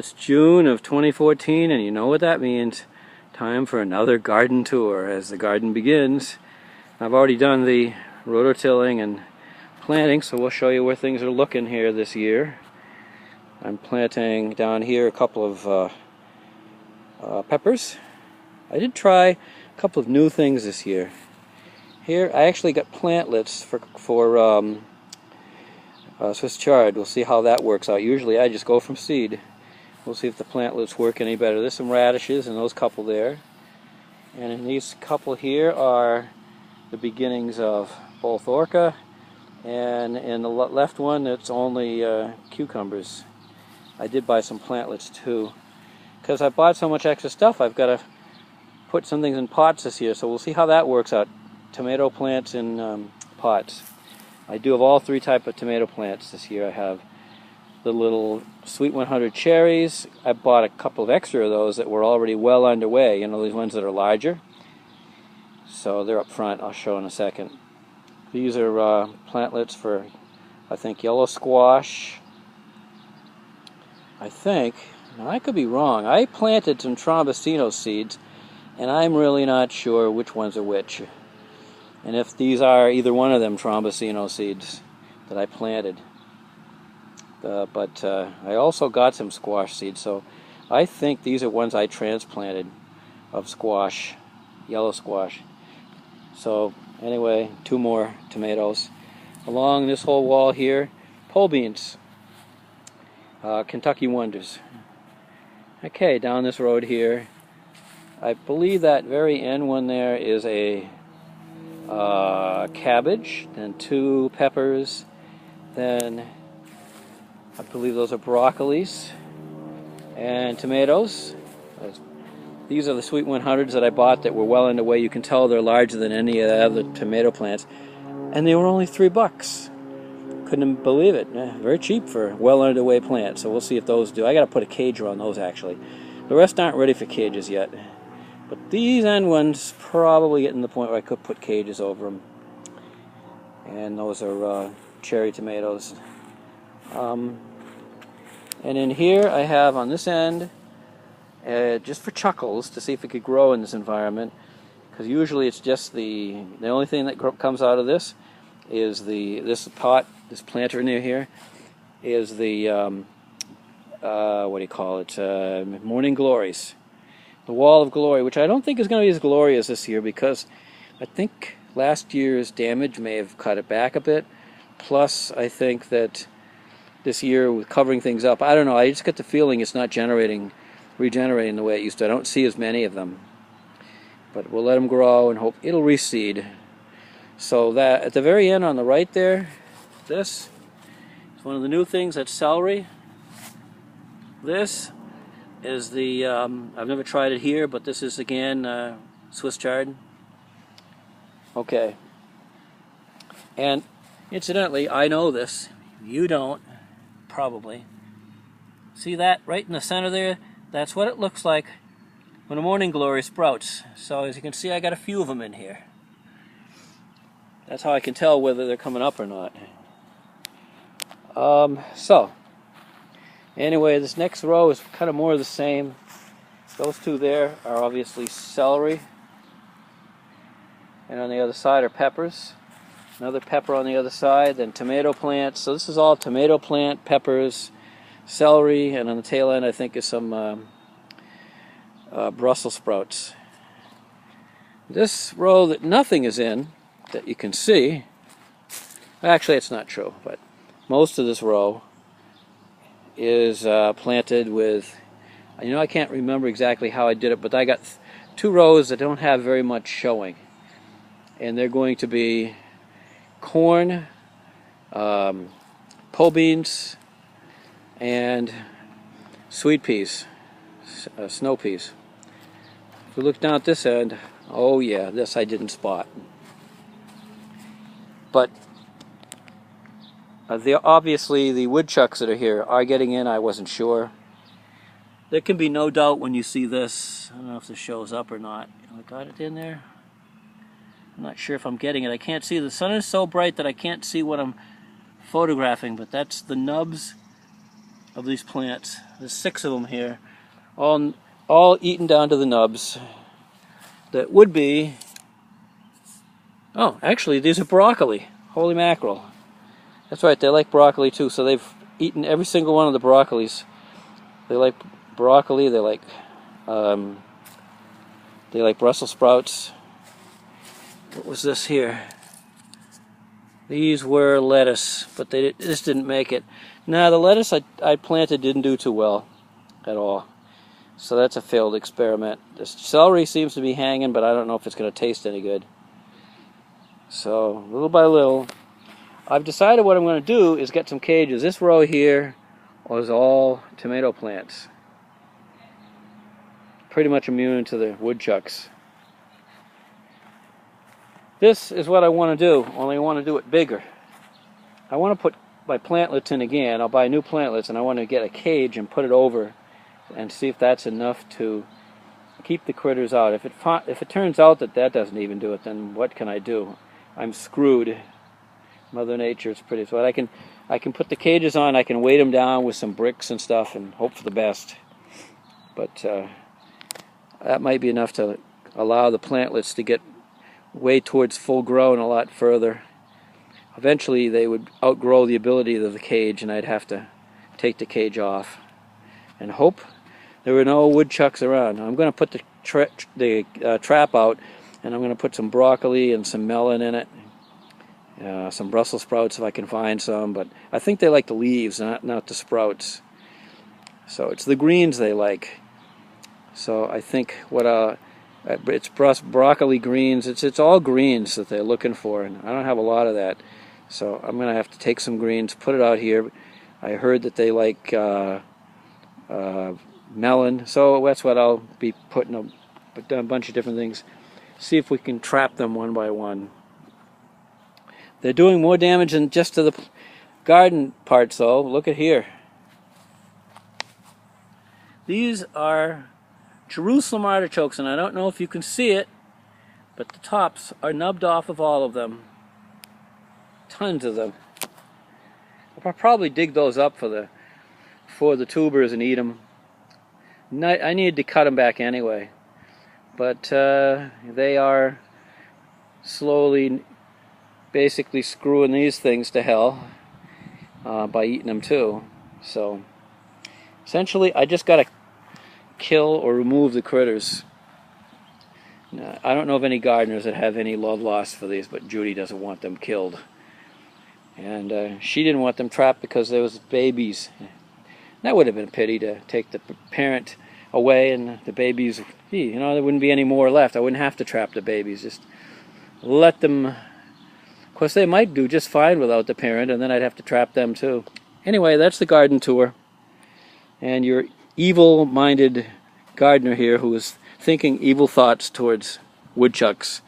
It's June of 2014, and you know what that means. Time for another garden tour as the garden begins. I've already done the rototilling and planting, so we'll show you where things are looking here this year. I'm planting down here a couple of peppers. I did try a couple of new things this year. Here I actually got plantlets for Swiss chard. We'll see how that works out. Usually I just go from seed. We'll see if the plantlets work any better. There's some radishes in those couple there. And in these couple here are the beginnings of both orca. And in the left one, it's only cucumbers. I did buy some plantlets too. Because I bought so much extra stuff, I've got to put some things in pots this year. So we'll see how that works out. Tomato plants in pots. I do have all three types of tomato plants this year. I have the little Sweet 100 cherries. I bought a couple of extra of those that were already well underway. You know, these ones that are larger. So they're up front. I'll show in a second. These are plantlets for, I think, yellow squash. I think, now I could be wrong. I planted some trombosino seeds, and I'm really not sure which ones are which. And if these are either one of them trombosino seeds that I planted. But I also got some squash seeds, so I think these are ones I transplanted of squash, yellow squash. So anyway, two more tomatoes. Along this whole wall here, pole beans, Kentucky Wonders. Okay, down this road here, I believe that very end one there is a cabbage, then two peppers, then I believe those are broccolis and tomatoes. These are the Sweet 100s that I bought that were well underway. You can tell they're larger than any of the other tomato plants. And they were only $3. Couldn't believe it. Very cheap for well underway plants. So we'll see if those do. I got to put a cage around those actually. The rest aren't ready for cages yet. But these end ones probably getting to the point where I could put cages over them. And those are cherry tomatoes. And in here I have on this end, just for chuckles, to see if it could grow in this environment, because usually it's just the only thing that comes out of this is this planter near here is the what do you call it, morning glories, the wall of glory, which I don't think is going to be as glorious this year because I think last year's damage may have cut it back a bit. Plus I think that this year with covering things up, I don't know, I just get the feeling it's not regenerating the way it used to. I don't see as many of them. But we'll let them grow and hope it'll reseed. So that at the very end on the right there, this is one of the new things, that's celery. This is the, I've never tried it here, but this is again Swiss chard. Okay. And incidentally, I know this, you don't. Probably. See that right in the center there? That's what it looks like when a morning glory sprouts. So as you can see, I got a few of them in here. That's how I can tell whether they're coming up or not. So anyway, this next row is kind of more of the same. Those two there are obviously celery, and on the other side are peppers. Another pepper on the other side, then tomato plants. So this is all tomato plant, peppers, celery, and on the tail end I think is some Brussels sprouts. This row that nothing is in, that you can see, actually it's not true, but most of this row is planted with, you know, I can't remember exactly how I did it, but I got two rows that don't have very much showing. And they're going to be corn, pole beans, and sweet peas, snow peas. If we look down at this end, oh yeah, this I didn't spot. But obviously the woodchucks that are here are getting in. I wasn't sure. There can be no doubt when you see this. I don't know if this shows up or not. I got it in there. I'm not sure if I'm getting it. I can't see. The sun is so bright that I can't see what I'm photographing, but that's the nubs of these plants. There's 6 of them here, all eaten down to the nubs. That would be, oh, actually these are broccoli. Holy mackerel. That's right, they like broccoli too, so they've eaten every single one of the broccolis. They like broccoli, they like Brussels sprouts. What was this here? These were lettuce, but this didn't make it. Now the lettuce I planted didn't do too well at all. So that's a failed experiment. The celery seems to be hanging, but I don't know if it's going to taste any good. So little by little, I've decided what I'm going to do is get some cages. This row here was all tomato plants. Pretty much immune to the woodchucks. This is what I want to do, only I want to do it bigger. I want to put my plantlets in again. I'll buy new plantlets, and I want to get a cage and put it over and see if that's enough to keep the critters out. If it turns out that doesn't even do it, then what can I do? I'm screwed. Mother Nature's pretty sweet. I can put the cages on, I can weight them down with some bricks and stuff and hope for the best. But that might be enough to allow the plantlets to get way towards full grown a lot further. Eventually they would outgrow the ability of the cage, and I'd have to take the cage off and hope there were no woodchucks around. I'm going to put the trap out, and I'm going to put some broccoli and some melon in it. Some Brussels sprouts if I can find some, but I think they like the leaves, not the sprouts. So it's the greens they like. So I think it's broccoli greens. It's all greens that they're looking for, and I don't have a lot of that. So I'm going to have to take some greens, put it out here. I heard that they like melon, so that's what I'll be putting a bunch of different things. See if we can trap them one by one. They're doing more damage than just to the garden parts, though. Look at here. These are Jerusalem artichokes, and I don't know if you can see it, but the tops are nubbed off of all of them. Tons of them. I'll probably dig those up for the tubers and eat them. I needed to cut them back anyway, but they are slowly basically screwing these things to hell by eating them too. So essentially I just got to kill or remove the critters. Now, I don't know of any gardeners that have any love lost for these, but Judy doesn't want them killed. And she didn't want them trapped because there was babies. That would have been a pity, to take the parent away and the babies, there wouldn't be any more left. I wouldn't have to trap the babies. Just let them. Of course, they might do just fine without the parent, and then I'd have to trap them too. Anyway, that's the garden tour. And your evil-minded gardener here who is thinking evil thoughts towards woodchucks.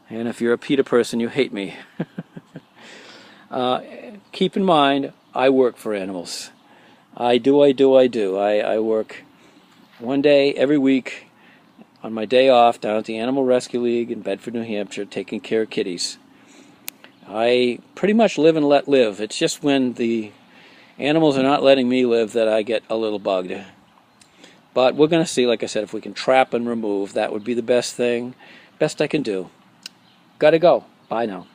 And if you're a PETA person, you hate me. Keep in mind, I work for animals. I work one day every week on my day off down at the Animal Rescue League in Bedford, New Hampshire, taking care of kitties. I pretty much live and let live. It's just when the animals are not letting me live that I get a little bugged. But we're going to see, like I said, if we can trap and remove. That would be the best thing, best I can do. Gotta go. Bye now.